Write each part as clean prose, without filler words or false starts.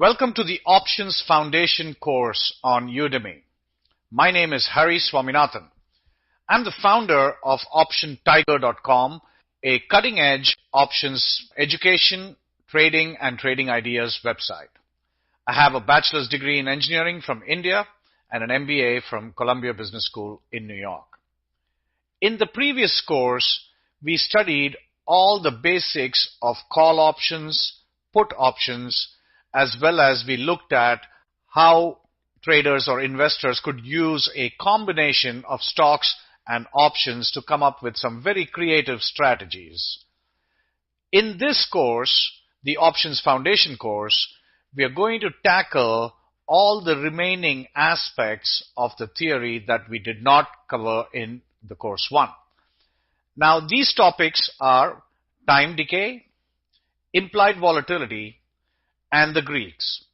Welcome to the Options Foundation course on Udemy. My name is Hari Swaminathan. I'm the founder of OptionTiger.com, a cutting-edge options education, trading, and trading ideas website. I have a bachelor's degree in engineering from India and an MBA from Columbia Business School in New York. In the previous course, we studied all the basics of call options, put options, as well as we looked at how traders or investors could use a combination of stocks and options to come up with some very creative strategies. In this course, the Options Foundation course, we are going to tackle all the remaining aspects of the theory that we did not cover in the course 1. Now, these topics are time decay, implied volatility, and the Greeks.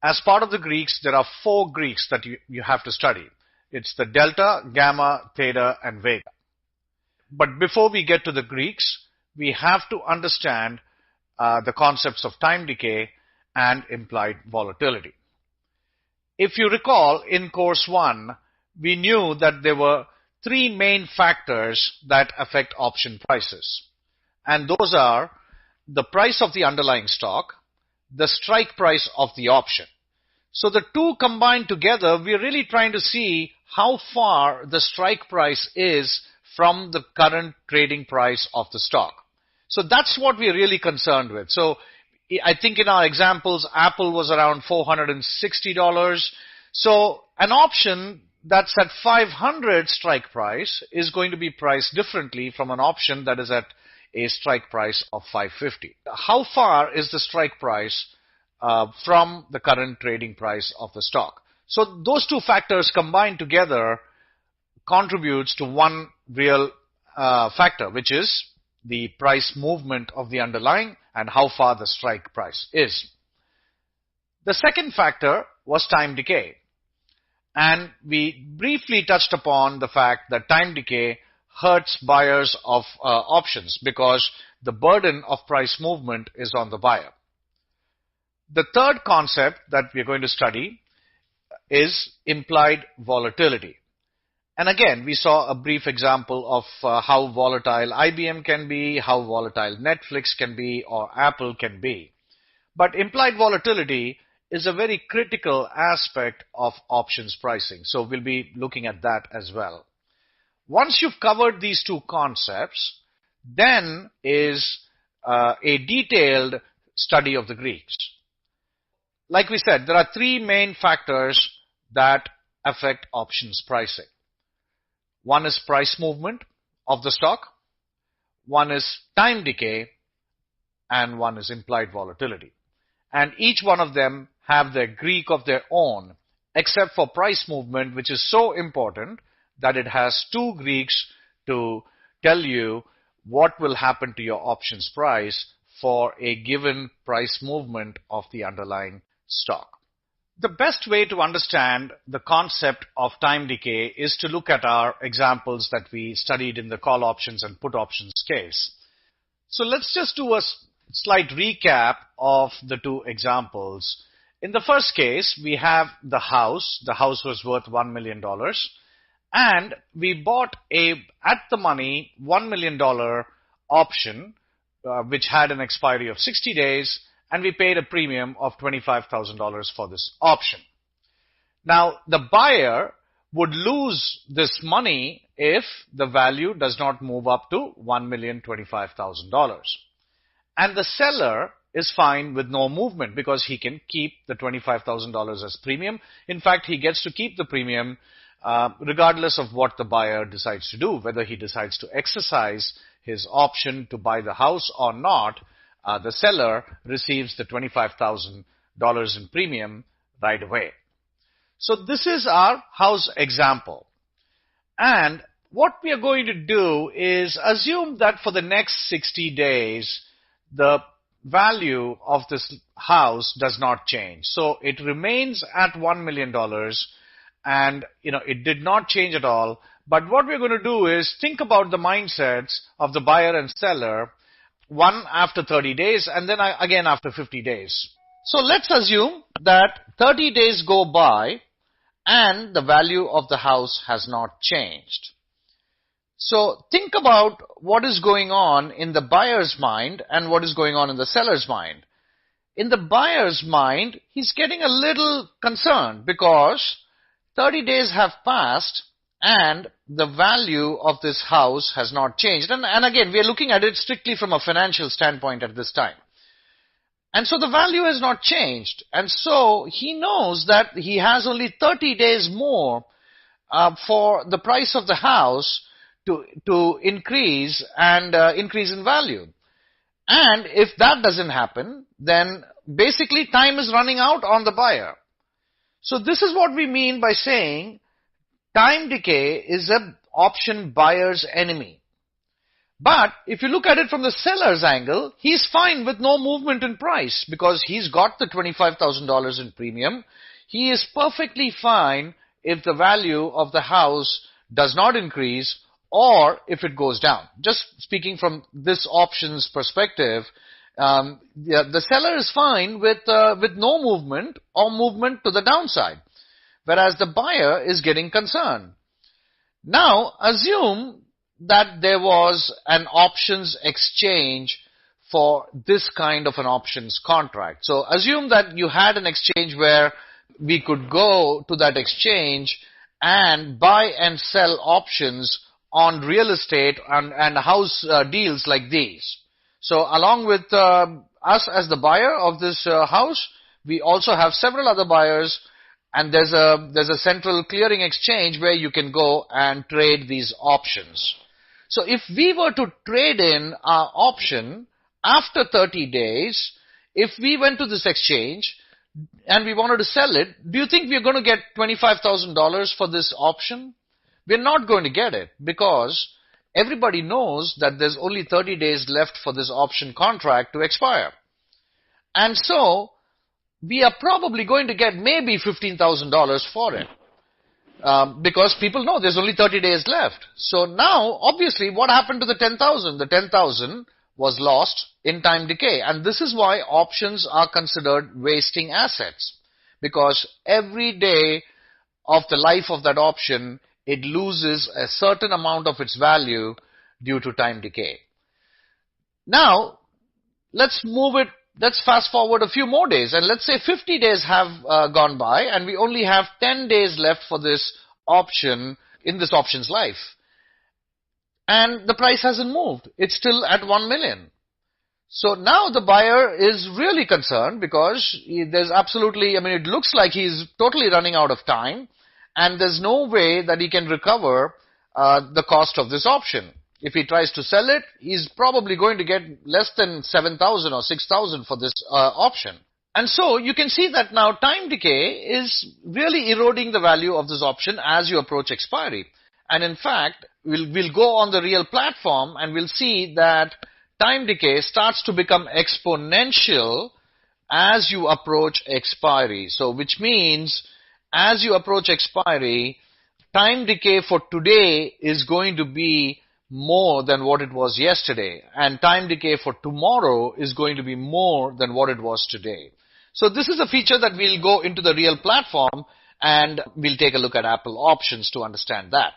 As part of the Greeks, there are 4 Greeks that you have to study. It's the delta, gamma, theta, and vega. But before we get to the Greeks, we have to understand the concepts of time decay and implied volatility. If you recall, in course 1, we knew that there were 3 main factors that affect option prices. And those are the price of the underlying stock, the strike price of the option. So the two combined together, we're really trying to see how far the strike price is from the current trading price of the stock. So that's what we're really concerned with. So I think in our examples, Apple was around $460. So an option that's at 500 strike price is going to be priced differently from an option that is at a strike price of 550. How far is the strike price from the current trading price of the stock? So those two factors combined together contributes to one real factor, which is the price movement of the underlying and how far the strike price is. The second factor was time decay. And we briefly touched upon the fact that time decay hurts buyers of options because the burden of price movement is on the buyer. The third concept that we are going to study is implied volatility. And again, we saw a brief example of how volatile IBM can be, how volatile Netflix can be, or Apple can be. But implied volatility is a very critical aspect of options pricing. So we'll be looking at that as well. Once you've covered these two concepts, then is a detailed study of the Greeks. Like we said, there are 3 main factors that affect options pricing. One is price movement of the stock, one is time decay, and one is implied volatility. And each one of them have their Greek of their own, except for price movement, which is so important that it has 2 Greeks to tell you what will happen to your options price for a given price movement of the underlying stock. The best way to understand the concept of time decay is to look at our examples that we studied in the call options and put options case. So let's just do a slight recap of the 2 examples. In the first case, we have the house. The house was worth $1 million. And we bought at the money, $1 million option, which had an expiry of 60 days, and we paid a premium of $25,000 for this option. Now, the buyer would lose this money if the value does not move up to $1,025,000. And the seller is fine with no movement because he can keep the $25,000 as premium. In fact, he gets to keep the premium regardless of what the buyer decides to do, whether he decides to exercise his option to buy the house or not. The seller receives the $25,000 in premium right away. So this is our house example. And what we are going to do is assume that for the next 60 days, the value of this house does not change. So it remains at $1 million and it did not change at all. But what we're going to do is think about the mindsets of the buyer and seller, one after 30 days and then again after 50 days. So let's assume that 30 days go by and the value of the house has not changed. So think about what is going on in the buyer's mind and what is going on in the seller's mind. In the buyer's mind, he's getting a little concerned because 30 days have passed and the value of this house has not changed. And again, we are looking at it strictly from a financial standpoint at this time. And so the value has not changed. And so he knows that he has only 30 days more for the price of the house to increase and increase in value. And if that doesn't happen, then basically time is running out on the buyer. So this is what we mean by saying time decay is an option buyer's enemy. But if you look at it from the seller's angle, he's fine with no movement in price because he's got the $25,000 in premium. He is perfectly fine if the value of the house does not increase or if it goes down. Just speaking from this option's perspective, the seller is fine with no movement or movement to the downside, whereas the buyer is getting concerned. Now, assume that there was an options exchange for this kind of an options contract. So assume that you had an exchange where we could go to that exchange and buy and sell options on real estate and house deals like these. So along with us as the buyer of this house, we also have several other buyers, and there's a central clearing exchange where you can go and trade these options. So if we were to trade in our option after 30 days, if we went to this exchange and we wanted to sell it, do you think we're going to get $25,000 for this option? We're not going to get it because everybody knows that there's only 30 days left for this option contract to expire. And so we are probably going to get maybe $15,000 for it. Because people know there's only 30 days left. So now, obviously, what happened to the 10,000? The 10,000 was lost in time decay. And this is why options are considered wasting assets. Because every day of the life of that option, it loses a certain amount of its value due to time decay. Now, let's fast forward a few more days, and let's say 50 days have gone by, and we only have 10 days left for this option in this option's life. And the price hasn't moved. It's still at 1 million. So now the buyer is really concerned because there's absolutely, it looks like he's totally running out of time, and there's no way that he can recover the cost of this option. If he tries to sell it, he's probably going to get less than 7,000 or 6,000 for this option. And so you can see that now time decay is really eroding the value of this option as you approach expiry. And in fact, we'll go on the real platform and we'll see that time decay starts to become exponential as you approach expiry. So which means as you approach expiry, time decay for today is going to be more than what it was yesterday, and time decay for tomorrow is going to be more than what it was today. So this is a feature that we'll go into the real platform and we'll take a look at Apple options to understand that.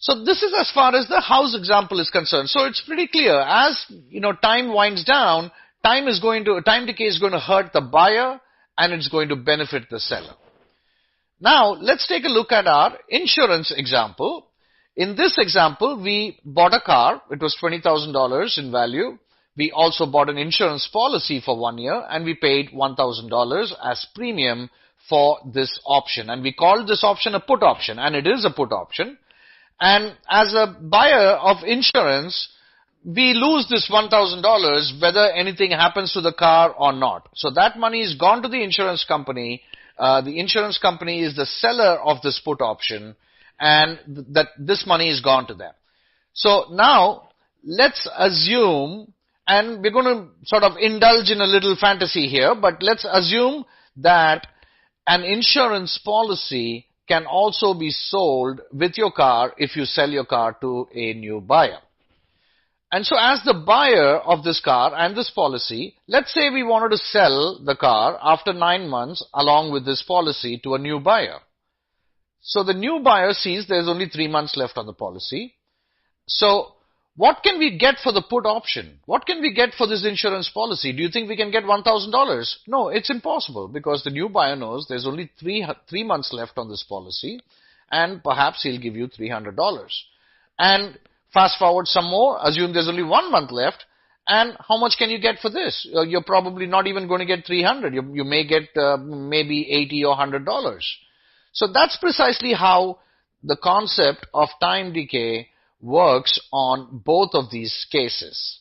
So this is as far as the house example is concerned. So it's pretty clear. As time winds down, time decay is going to hurt the buyer and it's going to benefit the seller. Now let's take a look at our insurance example. In this example, we bought a car. It was $20,000 in value. We also bought an insurance policy for 1 year and we paid $1,000 as premium for this option. And we called this option a put option, and it is a put option. And as a buyer of insurance, we lose this $1,000 whether anything happens to the car or not. So that money is gone to the insurance company. The insurance company is the seller of this put option, and that this money is gone to them. So now let's assume, and we're going to sort of indulge in a little fantasy here, but let's assume that an insurance policy can also be sold with your car if you sell your car to a new buyer. And so as the buyer of this car and this policy, let's say we wanted to sell the car after 9 months along with this policy to a new buyer. So the new buyer sees there's only 3 months left on the policy. So what can we get for the put option? What can we get for this insurance policy? Do you think we can get $1,000? No, it's impossible because the new buyer knows there's only 3 months left on this policy and perhaps he'll give you $300. And fast forward some more, assume there's only 1 month left, and how much can you get for this? You're probably not even going to get 300. You may get maybe 80 or $100. So that's precisely how the concept of time decay works on both of these cases.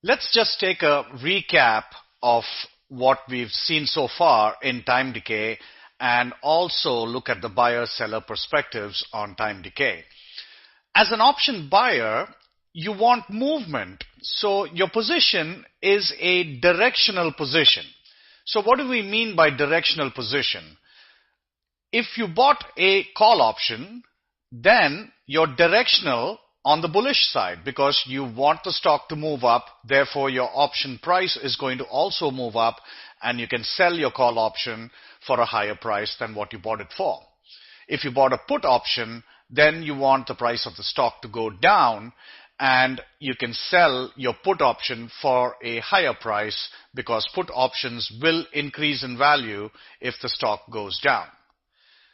Let's just take a recap of what we've seen so far in time decay and also look at the buyer-seller perspectives on time decay. As an option buyer, you want movement. So your position is a directional position. So what do we mean by directional position? If you bought a call option, then you're directional on the bullish side because you want the stock to move up. Therefore, your option price is going to also move up and you can sell your call option for a higher price than what you bought it for. If you bought a put option, then you want the price of the stock to go down and you can sell your put option for a higher price because put options will increase in value if the stock goes down.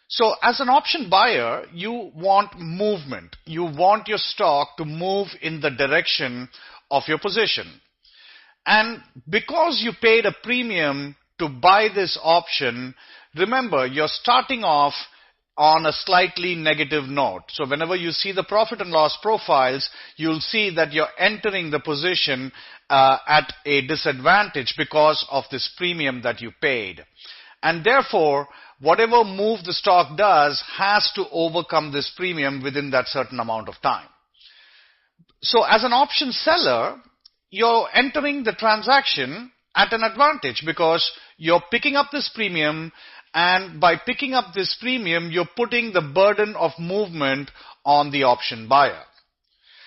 So as an option buyer, you want movement. You want your stock to move in the direction of your position. And because you paid a premium to buy this option, remember, you're starting off on a slightly negative note. So whenever you see the profit and loss profiles, you'll see that you're entering the position at a disadvantage because of this premium that you paid. And therefore, whatever move the stock does has to overcome this premium within that certain amount of time. So as an option seller, you're entering the transaction at an advantage because you're picking up this premium, and by picking up this premium, you're putting the burden of movement on the option buyer.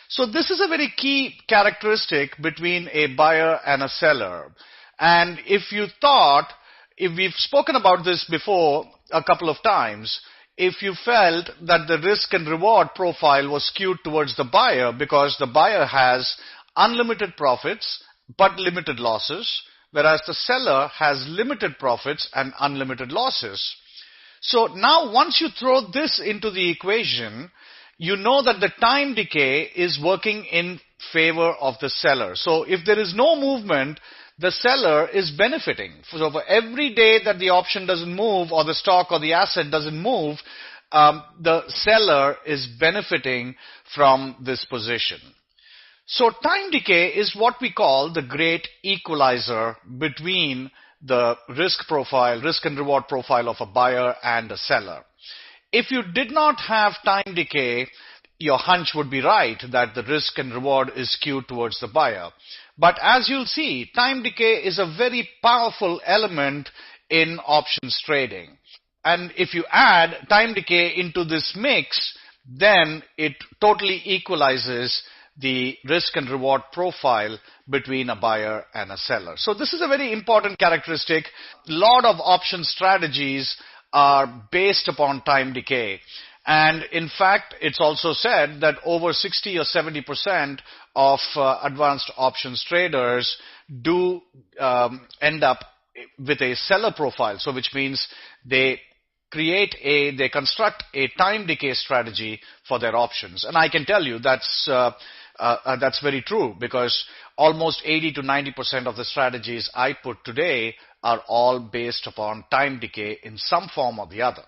So this is a very key characteristic between a buyer and a seller. And if we've spoken about this before a couple of times, if you felt that the risk and reward profile was skewed towards the buyer because the buyer has unlimited profits but limited losses, whereas the seller has limited profits and unlimited losses. So now once you throw this into the equation, you know that the time decay is working in favor of the seller. So if there is no movement, the seller is benefiting. So for every day that the option doesn't move or the stock or the asset doesn't move, the seller is benefiting from this position. So time decay is what we call the great equalizer between the risk and reward profile of a buyer and a seller. If you did not have time decay, your hunch would be right that the risk and reward is skewed towards the buyer. But as you'll see, time decay is a very powerful element in options trading. And if you add time decay into this mix, then it totally equalizes the risk and reward profile between a buyer and a seller. So this is a very important characteristic. A lot of option strategies are based upon time decay. And in fact, it's also said that over 60 or 70% of advanced options traders do end up with a seller profile. So which means they construct a time decay strategy for their options. And I can tell you that's very true because almost 80 to 90% of the strategies I put today are all based upon time decay in some form or the other.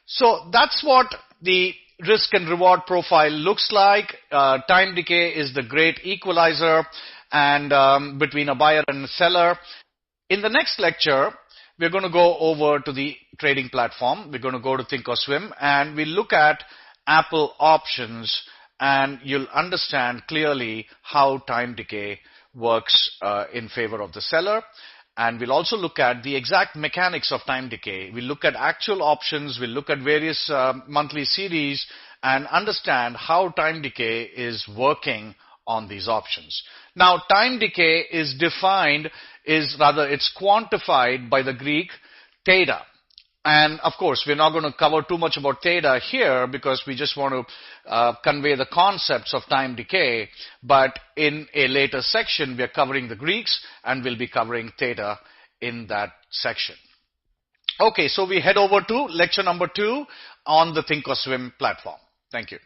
So that's what the risk and reward profile looks like. Time decay is the great equalizer and between a buyer and a seller. In the next lecture, we're going to go over to the trading platform. We're going to go to Thinkorswim and we'll look at Apple options, and you'll understand clearly how time decay works in favor of the seller. And we'll also look at the exact mechanics of time decay. We'll look at actual options, we'll look at various monthly series and understand how time decay is working on these options. Now, time decay is defined, it's quantified by the Greek theta. And of course, we're not going to cover too much about theta here because we just want to convey the concepts of time decay. But in a later section, we are covering the Greeks and we'll be covering theta in that section. Okay, so we head over to lecture number 2 on the Think or Swim platform. Thank you.